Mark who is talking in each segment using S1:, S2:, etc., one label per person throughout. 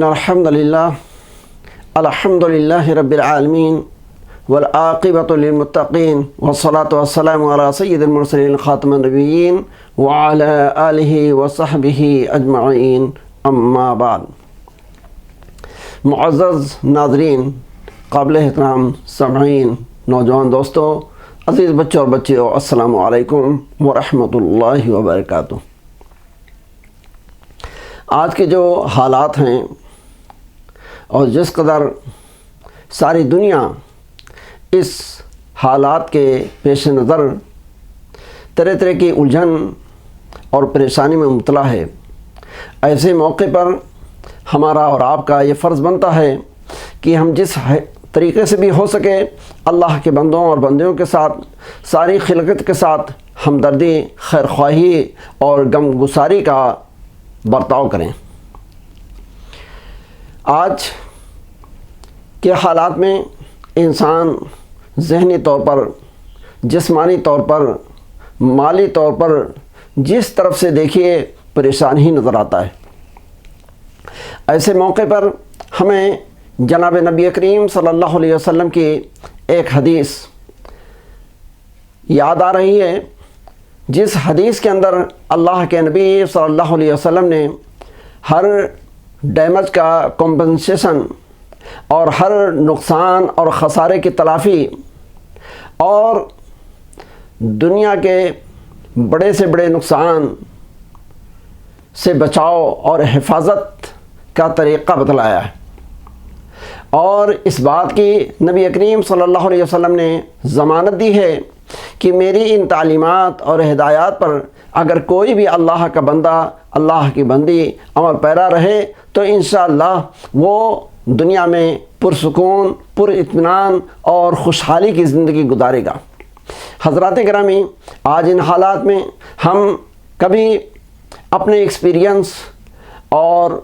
S1: إن الحمد لله رب العالمين والعاقبة للمتقين والصلاة والسلام على سيد المرسلين خاتم النبيين وعلى آله وصحبه أجمعين أما بعد. معزز ناظرین، قابل احترام سامعین، نوجوان دوستوں، عزیز بچوں اور بچیوں، السلام علیکم ورحمۃ اللہ وبرکاتہ۔ آج کے جو حالات ہیں اور جس قدر ساری دنیا اس حالات کے پیش نظر طرح طرح کی الجھن اور پریشانی میں مبتلا ہے، ایسے موقع پر ہمارا اور آپ کا یہ فرض بنتا ہے کہ ہم جس طریقے سے بھی ہو سکے اللہ کے بندوں اور بندیوں کے ساتھ، ساری خلقت کے ساتھ ہمدردی، خیرخواہی اور غم گساری کا برتاؤ کریں۔ آج کے حالات میں انسان ذہنی طور پر، جسمانی طور پر، مالی طور پر جس طرف سے دیکھیے پریشان ہی نظر آتا ہے۔ ایسے موقع پر ہمیں جناب نبی کریم صلی اللہ علیہ وسلم کی ایک حدیث یاد آ رہی ہے، جس حدیث کے اندر اللہ کے نبی صلی اللہ علیہ وسلم نے ہر ڈیمیج کا کمپنسیشن اور ہر نقصان اور خسارے کی تلافی اور دنیا کے بڑے سے بڑے نقصان سے بچاؤ اور حفاظت کا طریقہ بتلایا ہے، اور اس بات کی نبی کریم صلی اللہ علیہ وسلم نے ضمانت دی ہے کہ میری ان تعلیمات اور ہدایات پر اگر کوئی بھی اللہ کا بندہ، اللہ کی بندی عمل پیرا رہے تو انشاءاللہ وہ دنیا میں پرسکون، پر اطمینان اور خوشحالی کی زندگی گزارے گا۔ حضرات گرامی، آج ان حالات میں ہم کبھی اپنے ایکسپیرینس اور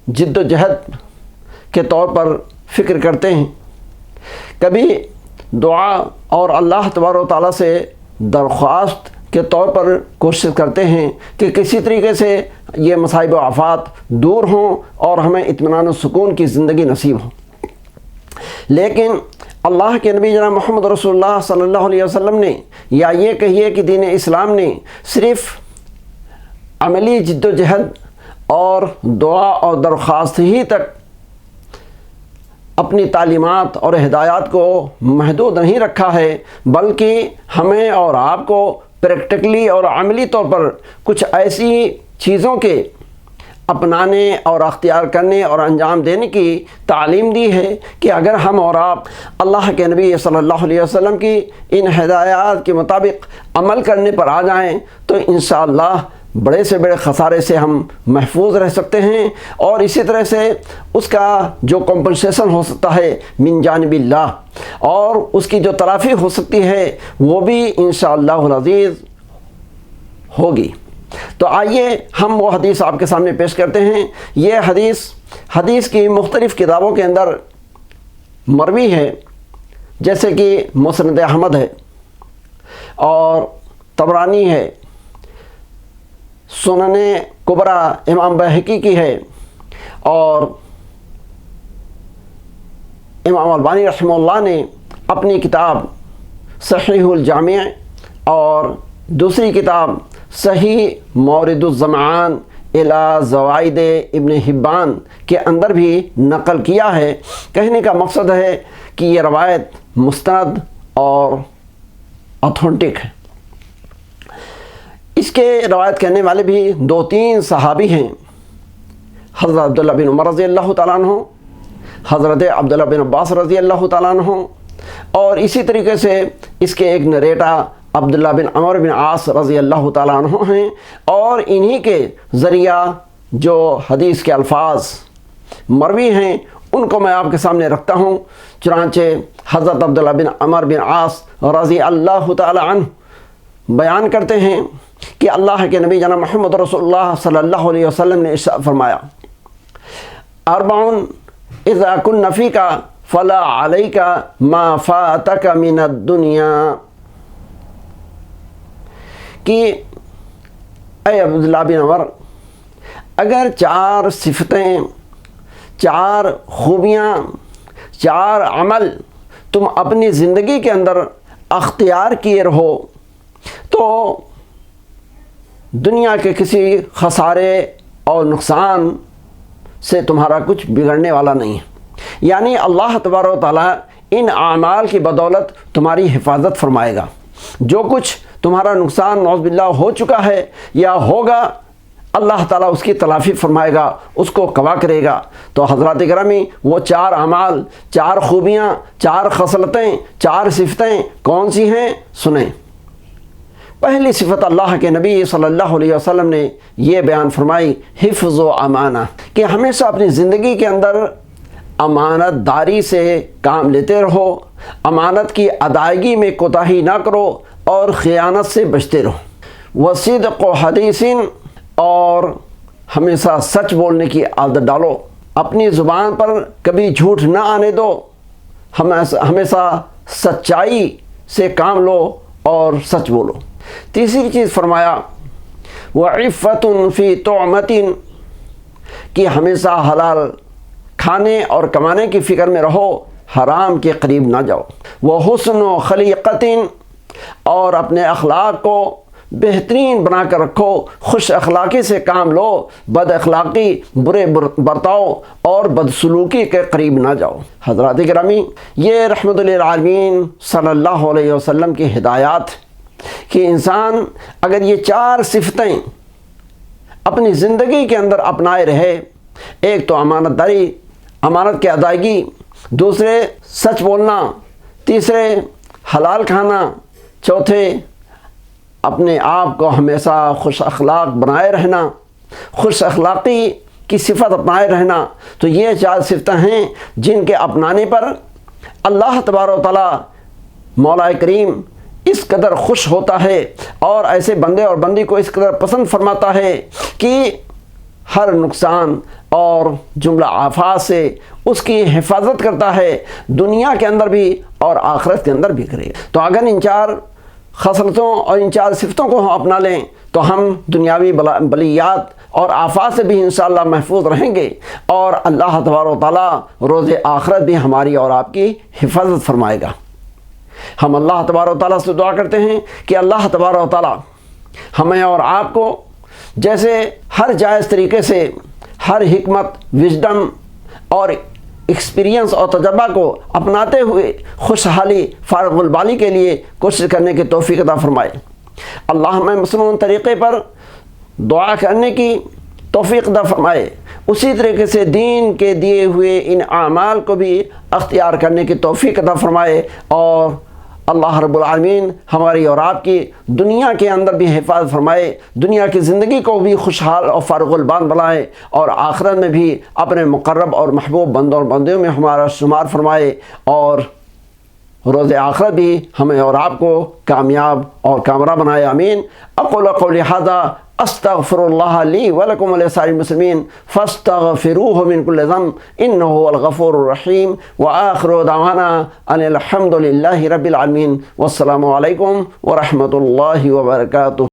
S1: جد و جہد کے طور پر فکر کرتے ہیں، کبھی دعا اور اللہ تبارک و تعالیٰ سے درخواست کے طور پر کوشش کرتے ہیں کہ کسی طریقے سے یہ مصائب و آفات دور ہوں اور ہمیں اطمینان و سکون کی زندگی نصیب ہو۔ لیکن اللہ کے نبی جناب محمد رسول اللہ صلی اللہ علیہ وسلم نے، یا یہ کہیے کہ دین اسلام نے، صرف عملی جد و جہد اور دعا اور درخواست ہی تک اپنی تعلیمات اور ہدایات کو محدود نہیں رکھا ہے، بلکہ ہمیں اور آپ کو پریکٹیکلی اور عملی طور پر کچھ ایسی چیزوں کے اپنانے اور اختیار کرنے اور انجام دینے کی تعلیم دی ہے کہ اگر ہم اور آپ اللہ کے نبی صلی اللہ علیہ وسلم کی ان ہدایات کے مطابق عمل کرنے پر آ جائیں تو انشاءاللہ بڑے سے بڑے خسارے سے ہم محفوظ رہ سکتے ہیں، اور اسی طرح سے اس کا جو کمپنسیشن ہو سکتا ہے من جانب اللہ، اور اس کی جو تلافی ہو سکتی ہے وہ بھی انشاءاللہ العزیز ہوگی۔ تو آئیے ہم وہ حدیث آپ کے سامنے پیش کرتے ہیں۔ یہ حدیث کی مختلف کتابوں کے اندر مروی ہے، جیسے کہ مسند احمد ہے اور طبرانی ہے، سنن کبریٰ امام بہقی کی ہے، اور امام البانی رحمہ اللہ نے اپنی کتاب صحیح الجامع اور دوسری کتاب صحیح مورد الظمآن الی زوائد ابن حبان کے اندر بھی نقل کیا ہے۔ کہنے کا مقصد ہے کہ یہ روایت مستند اور اتھینٹک ہے۔ اس کے روایت کرنے والے بھی 2-3 صحابی ہیں، حضرت عبداللہ بن عمر رضی اللہ تعالیٰ عنہ، حضرت عبداللہ بن عباس رضی اللہ تعالیٰ عنہ، اور اسی طریقے سے اس کے ایک نریٹا عبداللہ بن عمر بن عاص رضی اللہ تعالیٰ عنہ ہیں، اور انہی کے ذریعہ جو حدیث کے الفاظ مروی ہیں ان کو میں آپ کے سامنے رکھتا ہوں۔ چنانچہ حضرت عبداللہ بن عمر بن عاص رضی اللہ تعالیٰ عنہ بیان کرتے ہیں کہ اللہ کے نبی جناب محمد رسول اللہ صلی اللہ علیہ وسلم نے ارشاد فرمایا، اربعون اذا کن فیک فلا علیک ما فاتک من الدنیا، کہ اے عبداللہ بن عمر، اگر 4 صفتیں 4 خوبیاں، 4 عمل تم اپنی زندگی کے اندر اختیار کیے رہو تو دنیا کے کسی خسارے اور نقصان سے تمہارا کچھ بگڑنے والا نہیں ہے۔ یعنی اللہ تبارک و تعالیٰ ان اعمال کی بدولت تمہاری حفاظت فرمائے گا۔ جو کچھ تمہارا نقصان نعوذ باللہ ہو چکا ہے یا ہوگا، اللہ تعالیٰ اس کی تلافی فرمائے گا، اس کو کوا کرے گا۔ تو حضرات گرامی، وہ 4 اعمال، 4 خوبیاں، 4 خصلتیں، 4 صفتیں کون سی ہیں؟ سنیں۔ پہلی صفت اللہ کے نبی صلی اللہ علیہ وسلم نے یہ بیان فرمائی، حفظ و امانہ، کہ ہمیشہ اپنی زندگی کے اندر امانت داری سے کام لیتے رہو، امانت کی ادائیگی میں کوتاہی نہ کرو اور خیانت سے بچتے رہو۔ وصدق و حدیث، اور ہمیشہ سچ بولنے کی عادت ڈالو، اپنی زبان پر کبھی جھوٹ نہ آنے دو، ہمیشہ سچائی سے کام لو اور سچ بولو۔ تیسری چیز فرمایا، وعفة فی طعمۃ، کہ ہمیشہ حلال کھانے اور کمانے کی فکر میں رہو، حرام کے قریب نہ جاؤ۔ وحسن و خلیقۃ، اور اپنے اخلاق کو بہترین بنا کر رکھو، خوش اخلاقی سے کام لو، بد اخلاقی، برے برتاؤ اور بدسلوکی کے قریب نہ جاؤ۔ حضرات گرامی، یہ رحمت للعالمین صلی اللہ علیہ وسلم کی ہدایات، کہ انسان اگر یہ 4 صفتیں اپنی زندگی کے اندر اپنائے رہے، ایک تو امانت داری، امانت کی ادائیگی، دوسرے سچ بولنا، تیسرے حلال کھانا، چوتھے اپنے آپ کو ہمیشہ خوش اخلاق بنائے رہنا، خوش اخلاقی کی صفت اپنائے رہنا، تو یہ 4 صفتیں ہیں جن کے اپنانے پر اللہ تبارک و تعالیٰ مولا کریم اس قدر خوش ہوتا ہے اور ایسے بندے اور بندی کو اس قدر پسند فرماتا ہے کہ ہر نقصان اور جملہ آفات سے اس کی حفاظت کرتا ہے، دنیا کے اندر بھی اور آخرت کے اندر بھی کرے۔ تو اگر ان 4 خصلتوں اور ان 4 صفتوں کو ہم اپنا لیں تو ہم دنیاوی بلیات اور آفات سے بھی انشاءاللہ محفوظ رہیں گے، اور اللہ تبارک و تعالیٰ روز آخرت بھی ہماری اور آپ کی حفاظت فرمائے گا۔ ہم اللہ تبارک و تعالیٰ سے دعا کرتے ہیں کہ اللہ تبارک و تعالیٰ ہمیں اور آپ کو جیسے ہر جائز طریقے سے ہر حکمت، وژڈم اور ایکسپیرینس اور تجربہ کو اپناتے ہوئے خوشحالی فارغ البالی کے لیے کوشش کرنے کی توفیق عطا فرمائے۔ اللہ ہمیں مصنون طریقے پر دعا کرنے کی توفیق عطا فرمائے، اسی طریقے سے دین کے دیے ہوئے ان اعمال کو بھی اختیار کرنے کی توفیق عطا فرمائے، اور اللہ رب العالمین ہماری اور آپ کی دنیا کے اندر بھی حفاظت فرمائے، دنیا کی زندگی کو بھی خوشحال اور فارغ البال بنائے، اور آخرت میں بھی اپنے مقرب اور محبوب بندوں اور بندیوں میں ہمارا شمار فرمائے، اور روز آخرت بھی ہمیں اور آپ کو کامیاب اور کامرہ بنائے۔ آمین۔ اقول قولی ھذا استغفر اللہ لی ولکم ولسائر المسلمین فاستغفروہ من کل ذنب انہ هو الغفور الرحیم، وآخر دعوانا ان الحمد للہ رب العالمین، والسلام علیکم ورحمۃ اللہ وبرکاتہ۔